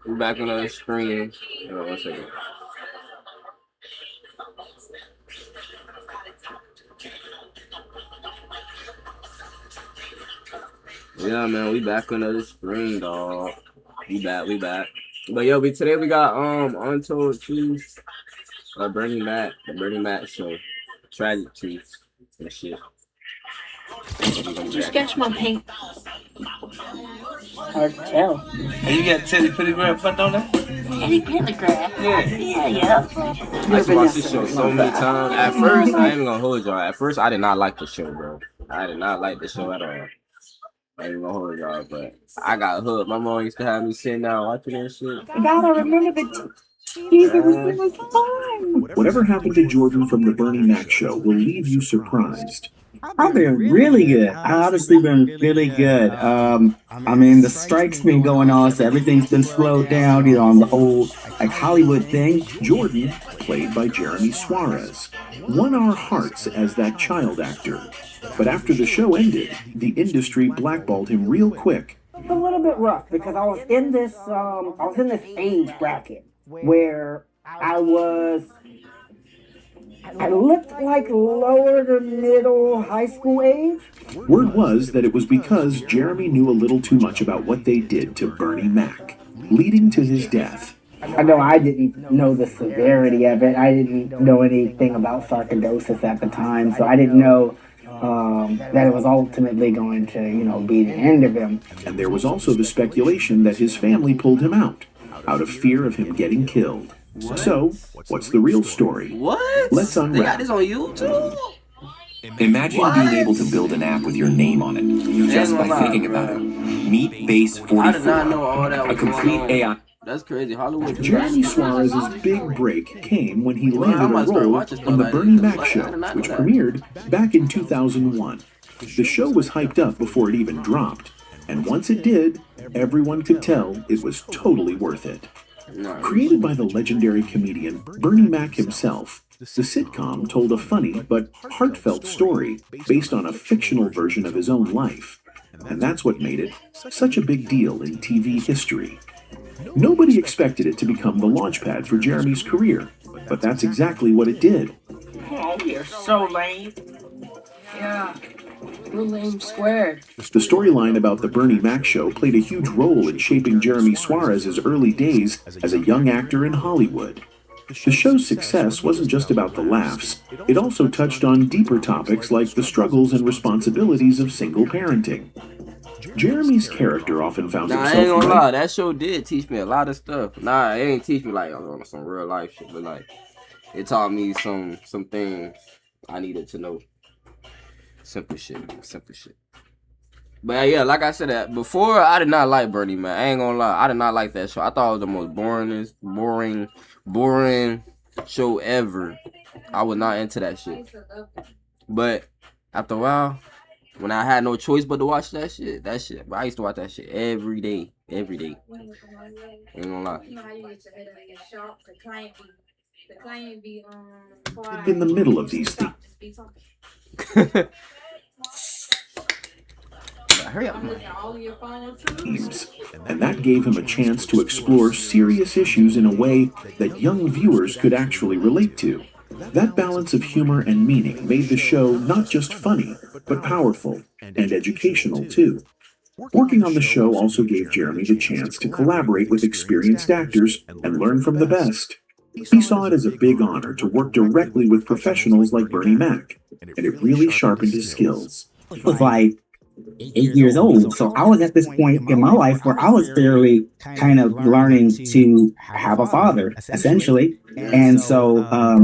We back on the screen. Hold on 1 second. Yeah, man, we back on the screen, dog. We back. But yo, today we got Untold Truths, Bernie Mac show, tragic truths and shit. Did you sketch my paint? Hard to tell. And you got Teddy Pendergrass put on that? Teddy Pendergrass. Yeah. I used to watch this show so many times. At first, I ain't even gonna hold y'all. At first, I did not like the show, bro. I did not like the show at all. I ain't gonna hold y'all, but I got hooked. My mom used to have me sitting down watching that shit. God, I remember the teaser was fun. Whatever happened to Jordan from the Bernie Mac show will leave you surprised. I've been really good. I honestly been really good. I mean, the strike's been going on, so everything's been slowed down, on the whole, like, Hollywood thing. Jordan, played by Jeremy Suarez, won our hearts as that child actor. But after the show ended, the industry blackballed him real quick. It's a little bit rough because I was in this age bracket where I looked like lower to middle high school age. Word was that it was because Jeremy knew a little too much about what they did to Bernie Mac, leading to his death. I know I didn't know the severity of it. I didn't know anything about sarcoidosis at the time, so I didn't know that it was ultimately going to, be the end of him. And there was also the speculation that his family pulled him out of fear of him getting killed. What? So, what's the real story? What? Let's unwrap. They got this on YouTube? Imagine being able to build an app with your name on it, just by thinking about it. Meet Base 44, I did not know all that was a complete going on. AI. That's crazy. Hollywood. Jeremy Suarez's big break came when he landed a role on the Bernie Mac show, which premiered back in 2001. The show was hyped up before it even dropped, and once it did, everyone could tell it was totally worth it. Created by the legendary comedian Bernie Mac himself, the sitcom told a funny but heartfelt story based on a fictional version of his own life. And that's what made it such a big deal in TV history. Nobody expected it to become the launchpad for Jeremy's career, but that's exactly what it did. Oh, you're so lame. Yeah. Real lame squared. The storyline about the Bernie Mac show played a huge role in shaping Jeremy Suarez's early days as a young actor in Hollywood. The show's success wasn't just about the laughs, it also touched on deeper topics like the struggles and responsibilities of single parenting. Jeremy's character often found himself. I ain't gonna lie, that show did teach me a lot of stuff. Nah, it ain't teach me like on some real life shit, but like it taught me some things I needed to know. Simple shit. But yeah, like I said, before I did not like Bernie Mac. I ain't gonna lie, I did not like that show. I thought it was the most boring show ever. I was not into that shit. But after a while, when I had no choice but to watch that shit, but I used to watch that shit every day. Ain't gonna lie. In the middle of these things. Hurry up. And that gave him a chance to explore serious issues in a way that young viewers could actually relate to. That balance of humor and meaning made the show not just funny, but powerful and educational too. Working on the show also gave Jeremy the chance to collaborate with experienced actors and learn from the best. He saw it as a big honor to work directly with professionals like Bernie Mac, and it really sharpened his skills. It was like 8 years old. So I was at this point in my life where I was barely kind of learning to have a father, essentially. And so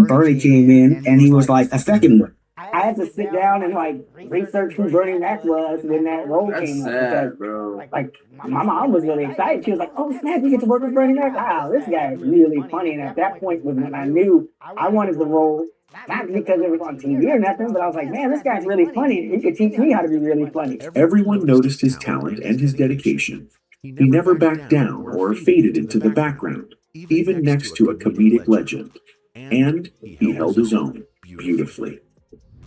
Bernie came in and he was like a second one. I had to sit down and like research who Bernie Mac was when that role came up. Sad, bro. Like my mom was really excited. She was like, "Oh snap, you get to work with Bernie Mac! Wow, this guy is really funny." And at that point was when I knew I wanted the role. Not because it was on TV or nothing, but I was like, man, this guy's really funny. He could teach me how to be really funny. Everyone noticed his talent and his dedication. He never backed down or faded into the background, even next to a comedic legend. And he held his own beautifully.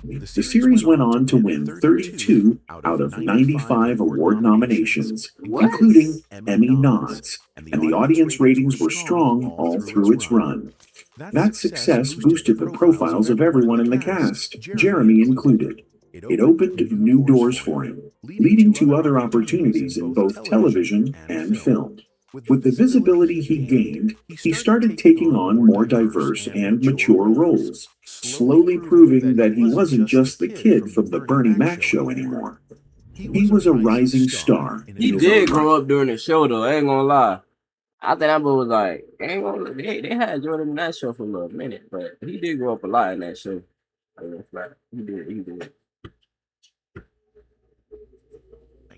The series went on to win 32 out of 95 award nominations, including Emmy nods, and the audience ratings were strong all through its run. That success boosted the profiles of everyone in the cast, Jeremy included. It opened new doors for him, leading to other opportunities in both television and film. With the visibility he gained, he started taking on more diverse and mature roles, slowly proving that he wasn't just the kid from the Bernie Mac show anymore. He was a rising star. He did grow up during the show, though. I ain't gonna lie. I think that boy was like, ain't gonna, they had Jordan in that show for a little minute, but he did grow up a lot in that show. He did.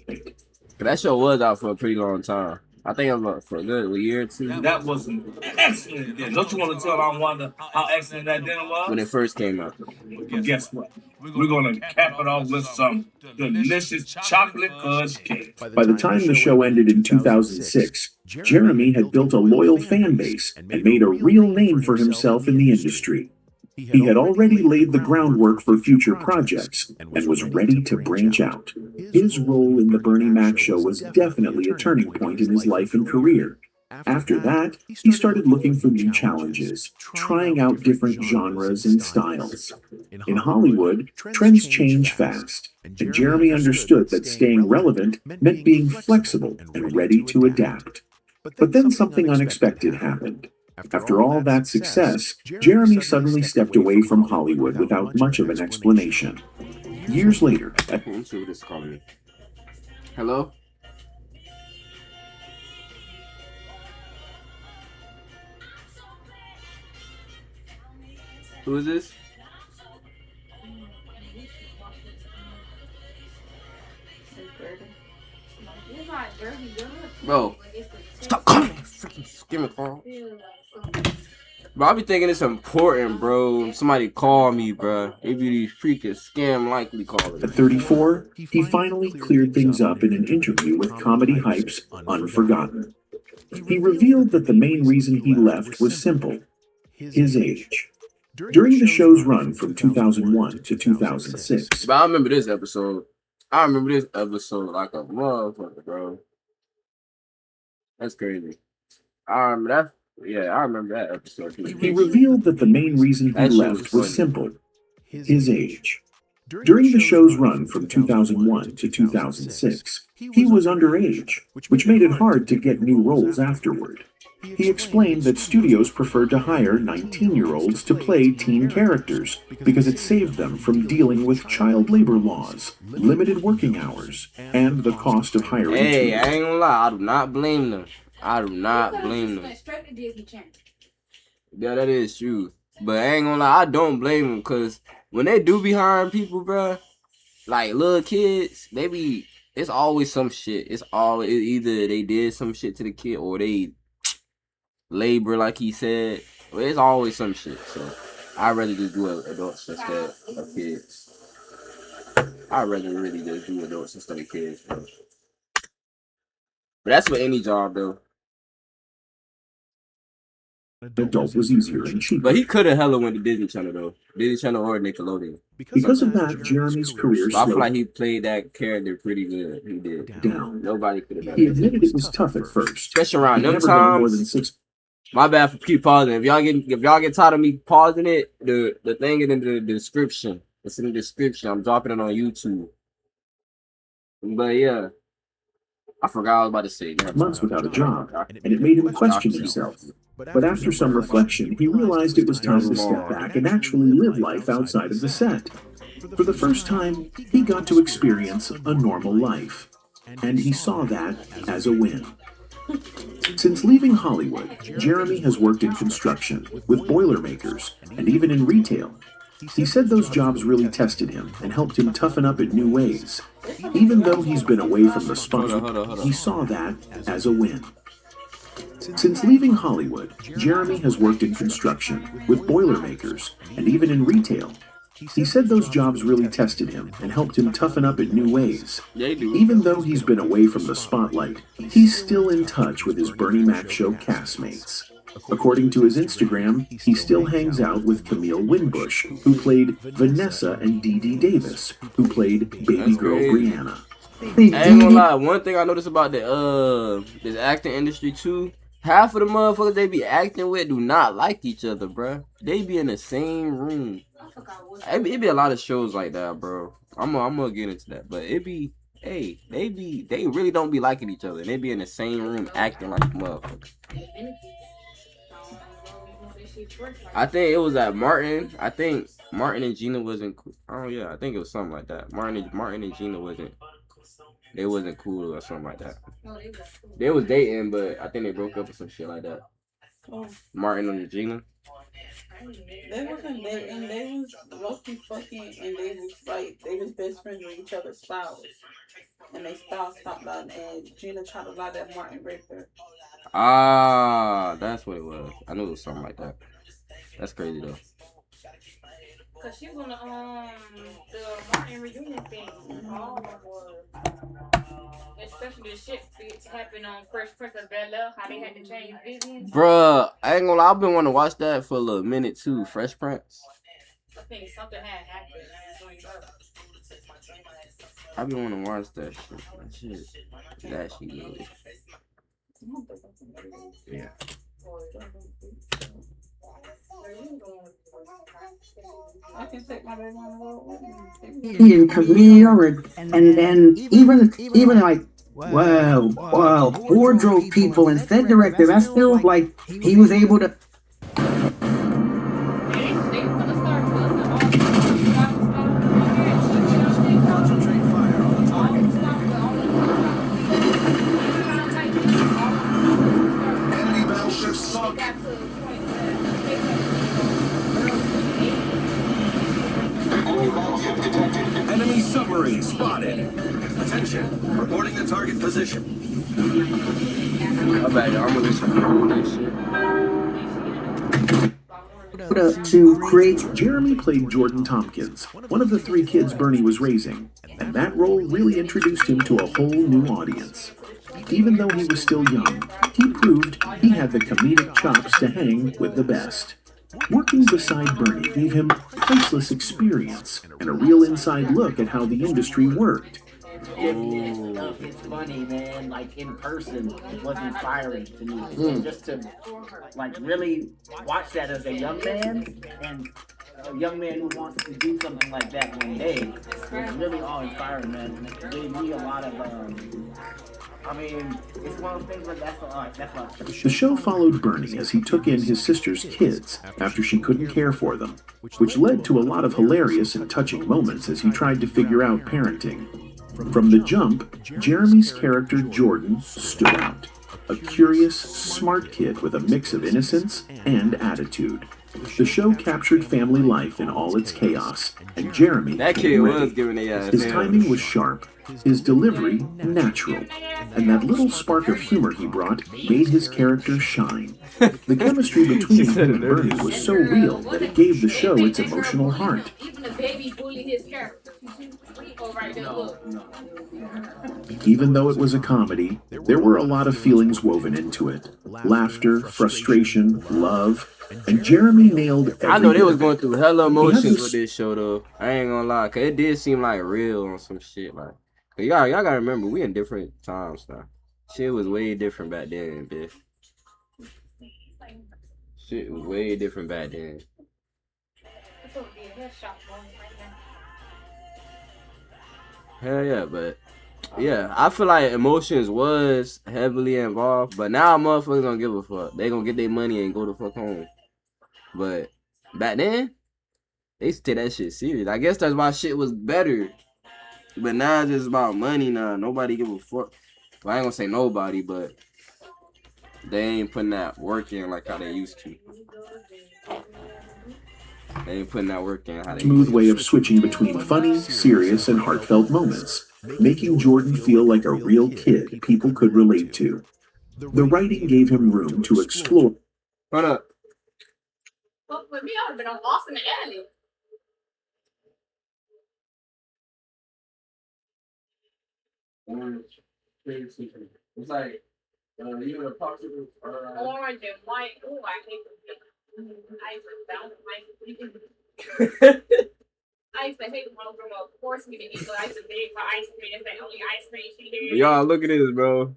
But that show was out for a pretty long time. I think it was for a good year or two. That was an excellent dinner. Don't you want to tell I wonder how excellent that dinner was? When it first came out. But guess what? We're going to cap it off with some delicious chocolate fudge cake. By the time the show ended in 2006, Jeremy had built a loyal fan base and made a real name for himself in the industry. He had already laid the groundwork for future projects and was ready to branch out. His role in the Bernie Mac show was definitely a turning point in his life and career. After that, he started looking for new challenges, trying out different genres and styles. In Hollywood, trends change fast, and Jeremy understood that staying relevant meant being flexible and ready to adapt. But then something unexpected happened. After all that success, Jeremy suddenly stepped away from Hollywood without much of an explanation. Years later, Let me see what this is calling me. Hello? Who is this? Bro, stop calling me freaking skimming call. Bro, I be thinking it's important, bro. Somebody call me, bro. They be these freaking scam likely callers. at 34, he finally cleared things up in an interview with Comedy Hype's Unforgotten. He revealed that the main reason he left was simple: his age. During the show's run from 2001 to 2006, But I remember this episode. I remember this episode like a motherfucker, bro. That's crazy. I remember that. Yeah, I remember that episode too. he revealed that the main reason he That shit was left was funny. simple: his age. During the show's run from 2001 to 2006, he was underage, which made it hard to get new roles afterward. He explained that studios preferred to hire 19-year-olds to play teen characters because it saved them from dealing with child labor laws, limited working hours, and the cost of hiring Hey, tutors. I ain't gonna lie. I do not blame them. I do not blame them. Yeah, that is true. But I ain't gonna lie. I don't blame them because when they do be hiring people, bro, like little kids, they be. It's always some shit. It's always either they did some shit to the kid or they labor, like he said. But it's always some shit. So I'd rather just do adults instead of kids. I'd rather really just do adults instead of kids, bro. But that's for any job, though. Adult was easier and cheaper. But he could have hella went to Disney Channel, though. Disney Channel or Nickelodeon. Because of that, Jeremy's career So I feel like slowed he played that character pretty good. He did. down. Nobody could have done He that. admitted it was tough at first. Especially around He'd them never done more than times. 6 My bad for keep pausing. If y'all get tired of me pausing it, the thing is in the description. It's in the description. I'm dropping it on YouTube. But yeah. I forgot what I was about to say. months without a job, and it made him question himself. But after some reflection, he realized it was time to step back and actually live life outside of the set. For the first time, he got to experience a normal life, and he saw that as a win. Since leaving Hollywood, Jeremy has worked in construction, with Boilermakers, and even in retail. He said those jobs really tested him and helped him toughen up in new ways. Even though he's been away from the spotlight, he saw that as a win. Since leaving Hollywood, Jeremy has worked in construction, with Boilermakers, and even in retail. He said those jobs really tested him and helped him toughen up in new ways. They do. Even though he's been away from the spotlight, he's still in touch with his Bernie Mac show castmates. According to his Instagram, he still hangs out with Camille Winbush, who played Vanessa, and Dee Dee Davis, who played baby girl Brianna. I ain't gonna lie, one thing I noticed about the this acting industry too, half of the motherfuckers they be acting with do not like each other, bro. They be in the same room. It be a lot of shows like that, bro. I'm gonna get into that, but it be, hey, they really don't be liking each other. They be in the same room acting like motherfuckers. I think it was at Martin. I think Martin and Gina wasn't cool. Oh yeah, I think it was something like that. Martin and Gina wasn't cool or something like that. They was dating, but I think they broke up or some shit like that. Martin and Gina. They wasn't dating. They was low-key fucking, and they was best friends with each other's spouse. And they spouse stopped out, and Gina tried to lie that Martin raped her. Ah, that's what it was. I knew it was something like that. That's crazy though. Cause she was on the Martin reunion thing. All of them was. Especially the shit happened on Fresh Prince of Bel-Air, how they had to change Vivian. Bruh, I ain't gonna lie, I've been wanting to watch that for a little minute too. Fresh Prince. I think something had happened. I've been wanting to watch that shit. That shit good. Yeah. I can take my baby on the road with me. And Camille, and then even like wardrobe people and set directors, I still like he was able to. Enemy submarine spotted. Attention, reporting the target position. I bet y'all, I'm gonna listen to that shit. To create. Jeremy played Jordan Tompkins, one of the 3 kids Bernie was raising, and that role really introduced him to a whole new audience. Even though he was still young, he proved he had the comedic chops to hang with the best. Working beside Bernie gave him priceless experience and a real inside look at how the industry worked. It's funny, man. Like in person, it was inspiring to me. Just to like really watch that as a young man, and a young man who wants to do something like that one day was really all inspiring, man. It gave me a lot of I mean, it's one of those things where that's what The show followed Bernie as he took in his sister's kids after she couldn't care for them, which led to a lot of hilarious and touching moments as he tried to figure out parenting. From the jump, Jeremy's character Jordan stood out. A curious, smart kid with a mix of innocence and attitude. The show captured family life in all its chaos, and Jeremy that kid was giving his timing was sharp, his delivery natural, and that little spark of humor he brought made his character shine. The chemistry between him and Bernie was so real that it gave the show its emotional heart. Even the baby bullied his character. Even though it was a comedy, there were a lot of feelings woven into it. Laughter, frustration, love, and Jeremy nailed every I know they bit was of going it. through hella emotions with this show though. I ain't gonna lie, cause it did seem like real on some shit. Like, cause y'all gotta remember, we in different times now. Shit was way different back then, bitch. Shit was way different back then. Hell yeah, but yeah, I feel like emotions was heavily involved, but now motherfuckers don't give a fuck. They gonna get their money and go the fuck home. But back then, they used to take that shit serious. I guess that's why shit was better. But now it's just about money now. Nobody give a fuck. Well, I ain't gonna say nobody, but they ain't putting that work in like how they used to. They ain't putting that work in how they Smooth way of switching between funny, serious, and heartfelt moments, making Jordan feel like a real kid people could relate to. The writing gave him room to explore. Hold up. Fuck with me, I would've been on Lost in the Alley. It's like Orange and white. Ooh, I hate them. I used to bounce my I used to hate when my grandma forced me to eat, but I used to beg for ice cream. It's the only ice cream she did. Y'all, look at this, bro.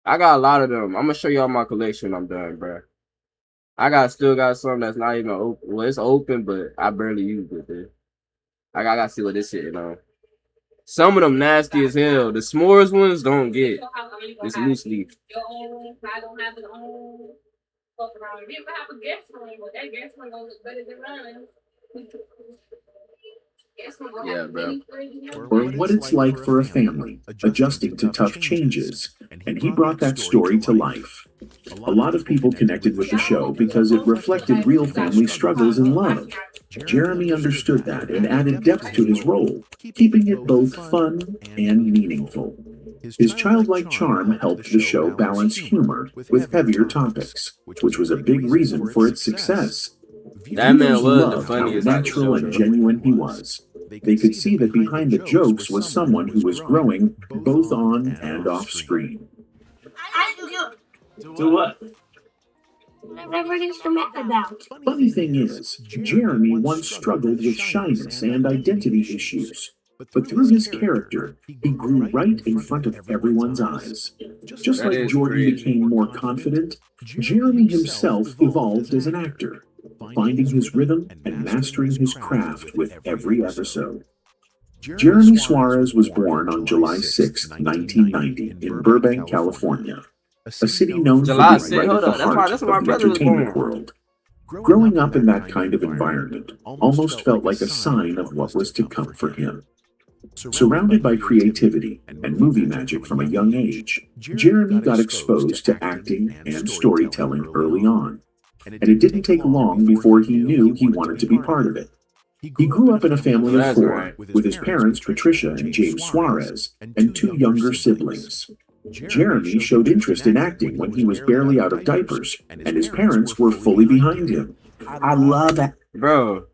I got a lot of them. I'm gonna show y'all my collection when I'm done, bro. Still got some that's not even open. Well, it's open, but I barely use it, dude. I gotta see what this shit, Some of them nasty as hell. The s'mores ones don't get. It's loose leaf. Your own, I don't have your own. Fuck around. You ever have a guest room, but that guest room gonna look better than mine. Yeah, bro. Or what it's like for a family adjusting to tough changes, and he brought that story to life. A lot of people connected with the show because it reflected real family struggles and love. Jeremy understood that and added depth to his role, keeping it both fun and meaningful. His childlike charm helped the show balance humor with heavier topics, which was a big reason for its success. That man was the Loved how funniest. natural and genuine he was. They could see that behind the jokes was someone who was growing both on and off screen. Do what? Whatever it is you're mad about. Funny thing is, Jeremy once struggled with shyness and identity issues. But through his character, he grew right in front of everyone's eyes. Just like Jordan became more confident, Jeremy himself evolved as an actor, finding his rhythm and mastering his craft with every episode. Jeremy Suarez was born on July 6, 1990, in Burbank, California, a city known for being right at the heart of the entertainment world. Growing up in that kind of environment almost felt like a sign of what was to come for him. Surrounded by creativity and movie magic from a young age, Jeremy got exposed to acting and storytelling early on, and it didn't take long before he knew he wanted to be part of it. He grew up in a family of four, with his parents Patricia and James Suarez, and two younger siblings. Jeremy showed interest in acting when he was barely out of diapers, and his parents were fully behind him. I love that. Bro.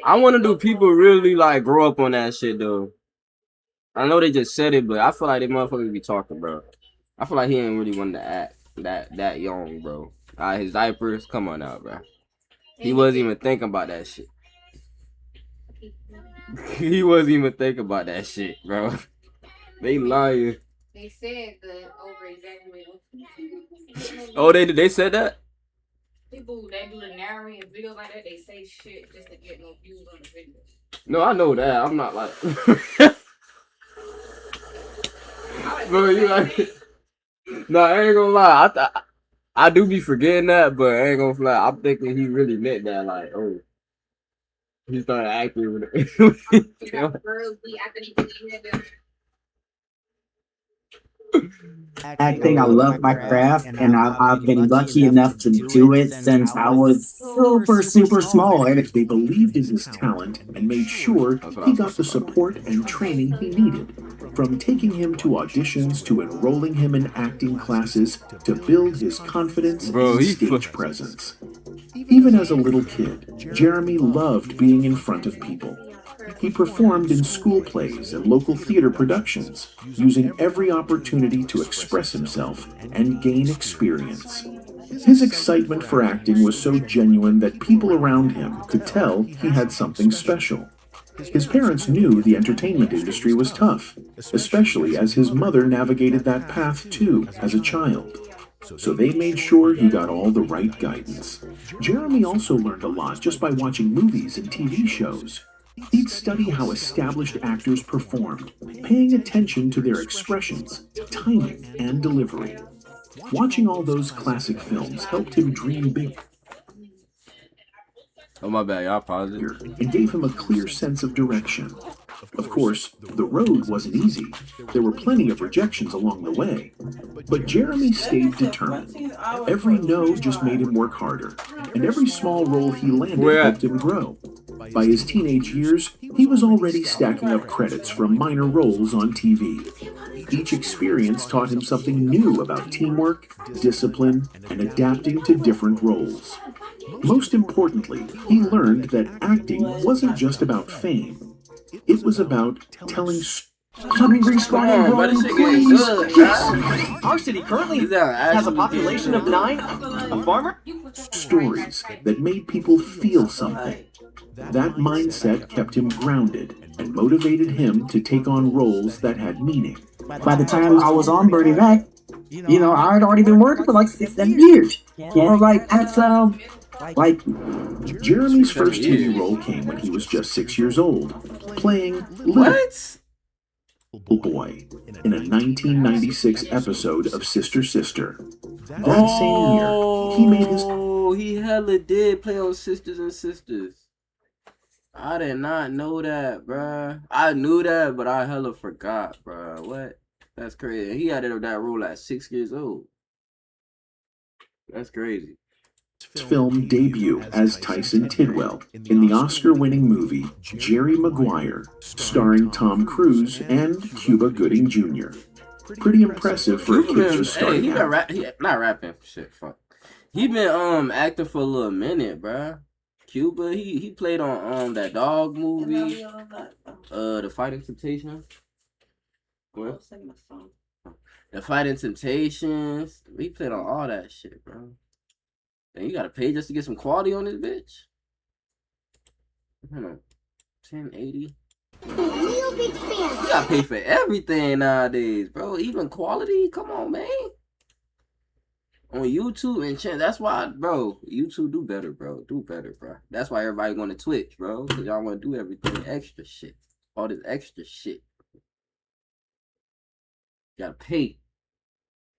I wonder, do people really like grow up on that shit though? I know they just said it, but I feel like they motherfuckers be talking, bro. I feel like he ain't really wanted to act that young, bro. His diapers, come on out, bro. He wasn't even thinking about that shit. He wasn't even thinking about that shit, bro. They lying. They said the over exaggerated. Oh, they said that? People that do the narrating videos like that, they say shit just to get no views on the video. No, I know that. I'm not like. Bro, you like. No, I ain't gonna lie. I do be forgetting that, but I ain't gonna fly. I'm thinking he really meant that. Like, oh, he started acting with it. Acting, I love my craft, and I've been lucky enough to do it since I was super small. And They believed in his talent and made sure he got the support and training he needed, from taking him to auditions to enrolling him in acting classes to build his confidence and stage presence. Even as a little kid, Jeremy loved being in front of people. He performed in school plays and local theater productions, using every opportunity to express himself and gain experience. His excitement for acting was so genuine that people around him could tell he had something special. His parents knew the entertainment industry was tough, especially as his mother navigated that path too as a child. So they made sure he got all the right guidance. Jeremy also learned a lot just by watching movies and TV shows. He'd study how established actors performed, paying attention to their expressions, timing, and delivery. Watching all those classic films helped him dream big. Oh, my bad, y'all paused it. And gave him a clear sense of direction. Of course, the road wasn't easy. There were plenty of rejections along the way. But Jeremy stayed determined. Every no just made him work harder, and every small role he landed helped him grow. By his teenage years, he was already stacking up credits from minor roles on TV. Each experience taught him something new about teamwork, discipline, and adapting to different roles. Most importantly, he learned that acting wasn't just about fame. It was about telling Let me respawn and But this run, shit getting please. good, Yes. Our city currently Is that has a actually population of 9. A farmer? Stories that made people feel something. That mindset kept him grounded and motivated him to take on roles that had meaning. By the time I was on Bernie Mac, I had already been working for like 6-7 years. Like that's like Jeremy's first TV role came when he was just 6 years old, playing Little Boy in a 1996 episode of Sister Sister. That same year, he made his... Oh, he hella did play on Sisters and Sisters. I did not know that, bruh. I knew that, but I hella forgot, bruh. What? That's crazy. He had that role at 6 years old. That's crazy. Film debut as Tyson Tidwell in the Oscar-winning movie Jerry Maguire, starring Tom Cruise and Cuba Gooding Jr. Pretty impressive for a kid just starting out. Not rapping. Shit, fuck. He been acting for a little minute, bruh. Cuba, he played on that dog movie, The Fighting Temptations. What? The Fighting Temptations. He played on all that shit, bro. And you gotta pay just to get some quality on this bitch. I don't know, 1080. You gotta pay for everything nowadays, bro. Even quality. Come on, man. On YouTube and channel. That's why, bro. YouTube do better, bro. Do better, bro. That's why everybody going to Twitch, bro. Cause y'all want to do everything extra shit. All this extra shit. You gotta pay.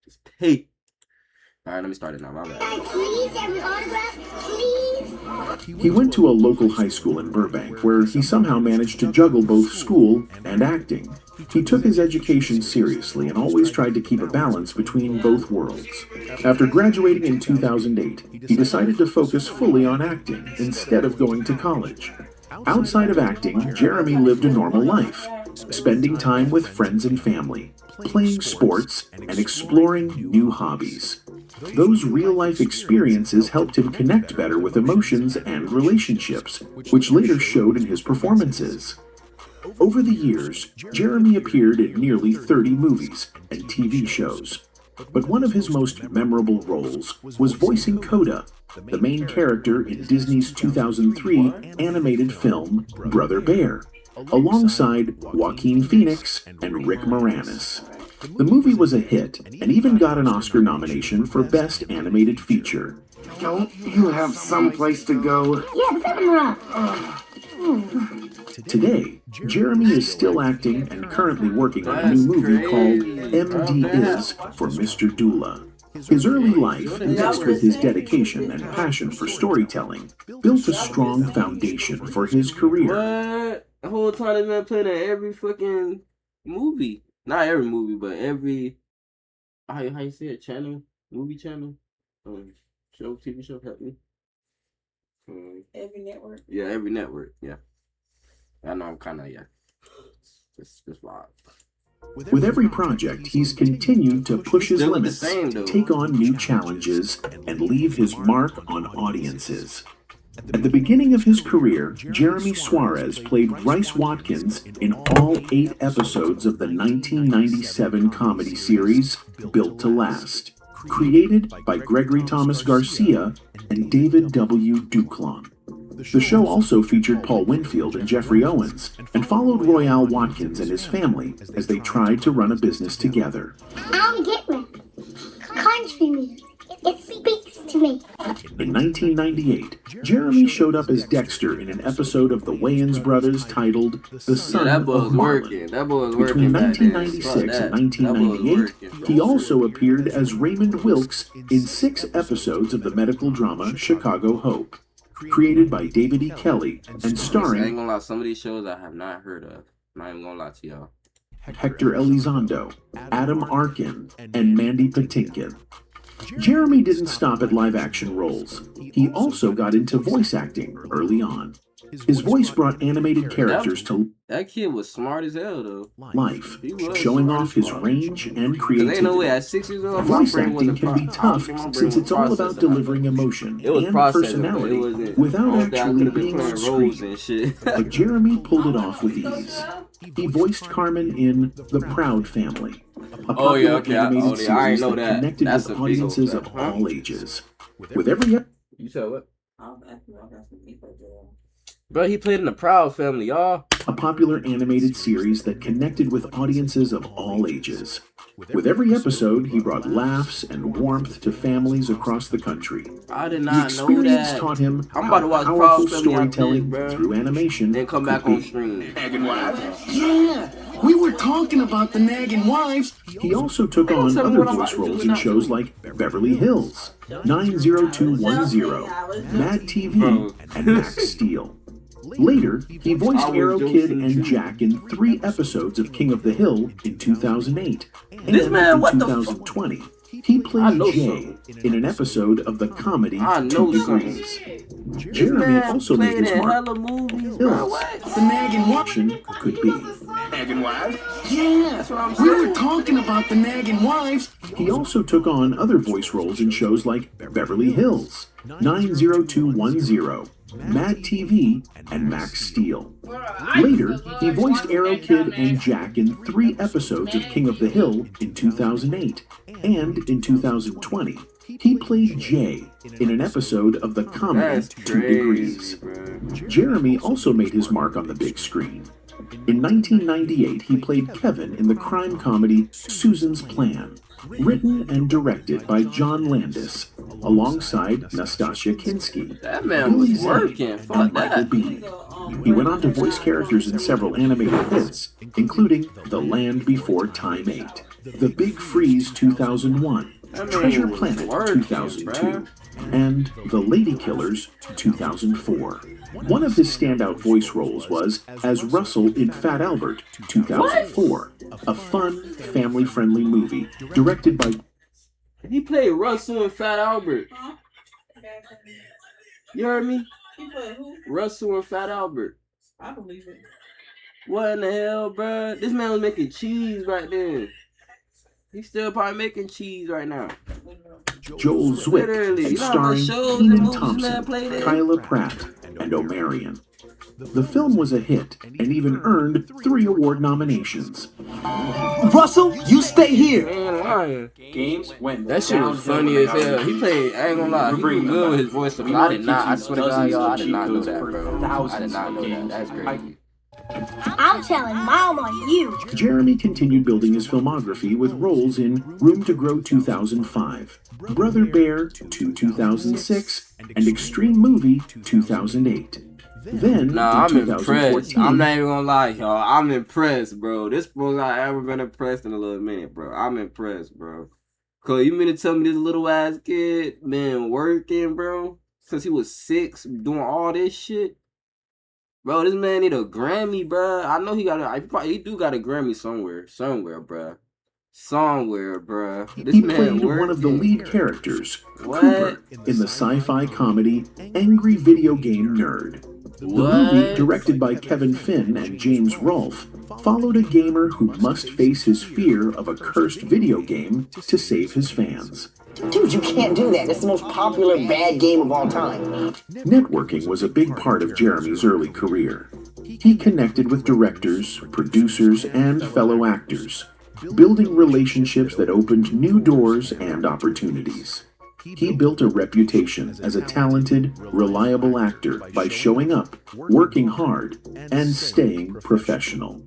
Just pay. All right, let me start it now. My bad. He went to a local high school in Burbank where he somehow managed to juggle both school and acting. He took his education seriously and always tried to keep a balance between both worlds. After graduating in 2008, he decided to focus fully on acting instead of going to college. Outside of acting, Jeremy lived a normal life, spending time with friends and family, playing sports, and exploring new hobbies. Those real-life experiences helped him connect better with emotions and relationships, which later showed in his performances. Over the years, Jeremy appeared in nearly 30 movies and TV shows, but one of his most memorable roles was voicing Coda, the main character in Disney's 2003 animated film Brother Bear, alongside Joaquin Phoenix and Rick Moranis. The movie was a hit and even got an Oscar nomination for Best Animated Feature. Don't you have someplace to go? Yeah, Today, Jeremy is still acting and currently working on a new movie called MD Is for Mr. Doula. His early life, mixed with his dedication and passion for storytelling, built a strong foundation for his career. What? The whole time this man played in every fucking movie. Not every movie, but every, how you say it, channel? Movie channel? Show, TV show, help me. Every network? Yeah, every network, yeah. I know I'm kind of, yeah. Just wild. With every project, he's continued to push his limits, take on new challenges, and leave his mark on audiences. At the beginning of his career, Jeremy Suarez played Bryce Watkins in all 8 episodes of the 1997 comedy series Built to Last, created by Gregory Thomas Garcia and David W. Duclon. The show also featured Paul Winfield and Jeffrey Owens, and followed Royale Watkins and his family as they tried to run a business together. I'm getting country music. It speaks to me. In 1998, Jeremy showed up as Dexter in an episode of the Wayans Brothers titled The Son of Marlon. Between 1996 and 1998, he also appeared as Raymond Wilkes in 6 episodes of the medical drama Chicago Hope, created by David E. Kelly and starring, I ain't gonna lie, some of these shows I have not heard of. I'm not even gonna lie to y'all. Hector Elizondo, Adam Arkin, and Mandy Patinkin. Jeremy didn't stop at live-action roles. He also got into voice acting early on. His voice brought animated characters to... That kid was smart as hell, though. life, He was showing smart off as his fuck. range and Cause ain't no way creativity. at 6 years old, my Voice brain acting wasn't can be tough since it's all about delivering emotion It was and processing, but it personality wasn't. without I don't think I actually could have been being on playing roles screen. and shit. But Jeremy pulled it off with ease. He voiced Carmen in The Proud Family, a Oh yeah, popular okay. animated I ain't series know that that. connected That's with a big old audiences of fact, huh? all ages. With every You said what? I was asking about some people, girl. Bro, he played in the Proud Family, y'all. a popular animated series that connected with audiences of all ages. With every episode, he brought laughs and warmth to families across the country. I did The not know experience that. taught him I'm about to watch how Proud powerful Family after this, storytelling bro. through animation Then come back could on be. stream. Yeah, we were talking about the nagging wives. He also took on tell me other what I'm voice about to do roles in now, shows too. like Beverly Hills, 90210, Mad TV, and Max Steel. Later, he voiced Arrow Kid and Jack in 3 episodes of King of the Hill in 2008. And This man, in what the 2020, he played Jay in an episode of the comedy 2 Degrees. Jeremy also made his mark. Movies, Hills, The nagging wives. option could be. Nagging wives? Yeah, we were talking about the nagging wives. He also took on other voice roles in shows like Beverly Hills, 90210, Mad TV, and Max Steel. Later, he voiced Arrow Kid and Jack in 3 episodes of King of the Hill in 2008. And in 2020, he played Jay in an episode of the comedy 2 Degrees. Jeremy also made his mark on the big screen. In 1998, he played Kevin in the crime comedy Susan's Plan, written and directed by John Landis, alongside Nastasia Kinski, That man Billy was Zane, working. Fuck and Michael that. Biehn. He went on to voice characters in several animated hits, including The Land Before Time 8, The Big Freeze 2001, Treasure Planet 2002, and The Lady Killers 2004. One of his standout voice roles was as Russell in Fat Albert 2004, a fun, family-friendly movie directed by... He played Russell and Fat Albert. Huh? You heard me? He played who? Russell and Fat Albert. I believe it. What in the hell, bro? This man was making cheese right there. He's still probably making cheese right now. Joel Zwick, Literally. and You know how much starring shows and Kenan movies Thompson, man played in? Kyla Pratt, and O'Marion. The film was a hit and even earned 3 award nominations. Russell, you stay here. Man, lying. Games went That shit was funny as hell. He played, I ain't gonna lie, he was good with his voice. I did not, I swear to God, y'all, I did not know that, bro. I did not know that. That's crazy. I'm telling Mom on you. Jeremy continued building his filmography with roles in Room to Grow 2005, Brother Bear 2006, and Extreme Movie 2008. Then, Nah, in I'm impressed. 2014, I'm not even gonna lie, y'all. I'm impressed, bro. This most I've ever been impressed in a little minute, bro. I'm impressed, bro. Cause you mean to tell me this little ass kid been working, bro, since he was 6, doing all this shit? Bro, this man need a Grammy, bro. I know he do got a Grammy somewhere, bro. This he man played working. one of the lead characters, What? Cooper, in the sci-fi comedy Angry Video Game Nerd. The movie, directed by Kevin Finn and James Rolfe, followed a gamer who must face his fear of a cursed video game to save his fans. Dude, you can't do that. It's the most popular bad game of all time. Networking was a big part of Jeremy's early career. He connected with directors, producers, and fellow actors, building relationships that opened new doors and opportunities. He built a reputation as a talented, reliable actor by showing up, working hard, and staying professional.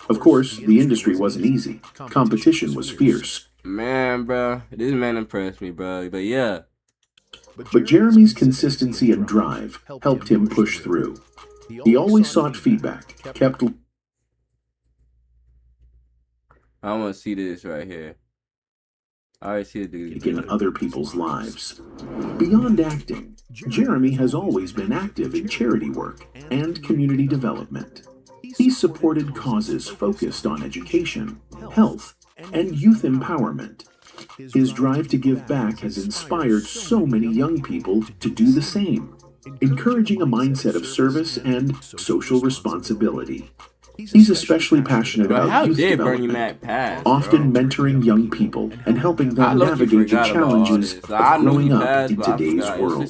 Of course, the industry wasn't easy. Competition was fierce. Man, bro, this man impressed me, bro. But yeah. But Jeremy's consistency and drive helped him push through. He always sought feedback, kept... I want to see this right here. I already see the dude in other people's lives. Beyond acting, Jeremy has always been active in charity work and community development. He supported causes focused on education, health, and youth empowerment. His drive to give back has inspired so many young people to do the same, encouraging a mindset of service and social responsibility. He's especially passionate Bro, about how youth did Bernie development, Mac pass, often bro? mentoring young people and helping I them low-key navigate the forgot about all challenges this. of I knew he growing up passed, in but I today's forgot. world.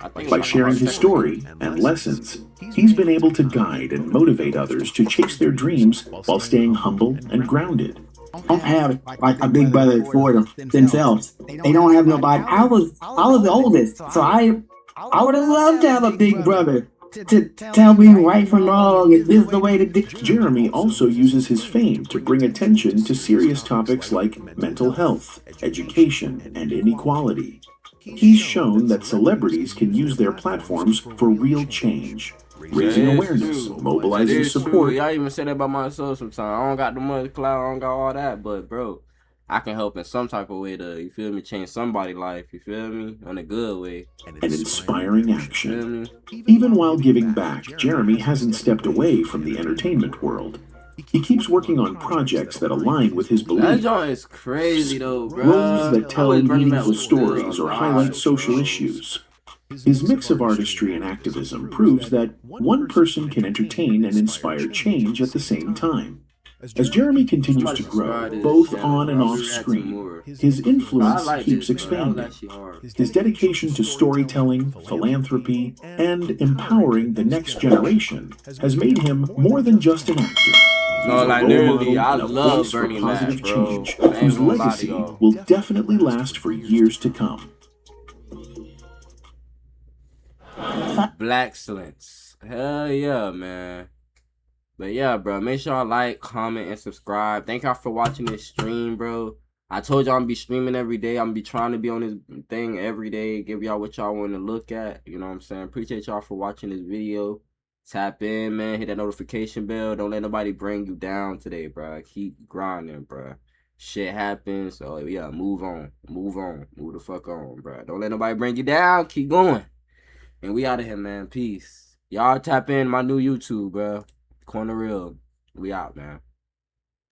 I think By it's sharing his story and lessons, he's been able to guide and motivate others to chase their dreams while staying humble and grounded. Don't have like a big brother for themselves. They don't have nobody. I was the oldest, so I would have loved to have a big brother to tell me right from wrong, and this is the way to do. Jeremy also uses his fame to bring attention to serious topics like mental health, education, and inequality. He's shown that celebrities can use their platforms for real change, raising awareness, mobilizing support. Y'all even say that about myself sometimes. I don't got the money clout, I don't got all that, but bro, I can help in some type of way to, you feel me, change somebody's life, you feel me, in a good way. And inspiring action. Even while giving back, Jeremy hasn't stepped away from the entertainment world. He keeps working on projects that align with his beliefs. That joint is crazy though, bro. Roles that tell meaningful stories or highlight social issues. His mix of artistry and activism proves that one person can entertain and inspire change at the same time. As Jeremy continues to grow, both on and off screen, his influence keeps expanding. His dedication to storytelling, philanthropy, and empowering the next generation has made him more than just an actor. No, like literally, I love Bernie Mac, positive bro. change, whose legacy will definitely last for years to come. Black excellence. Hell yeah, man. But yeah, bro, make sure y'all like, comment, and subscribe. Thank y'all for watching this stream, bro. I told y'all I'm gonna be streaming every day. I'm gonna be trying to be on this thing every day, give y'all what y'all want to look at. You know what I'm saying? Appreciate y'all for watching this video. Tap in, man. Hit that notification bell. Don't let nobody bring you down today, bro. Keep grinding, bro. Shit happens. So yeah, move on. Move on. Move the fuck on, bro. Don't let nobody bring you down. Keep going. And we out of here, man. Peace. Y'all tap in my new YouTube, bro. Corner Real. We out, man.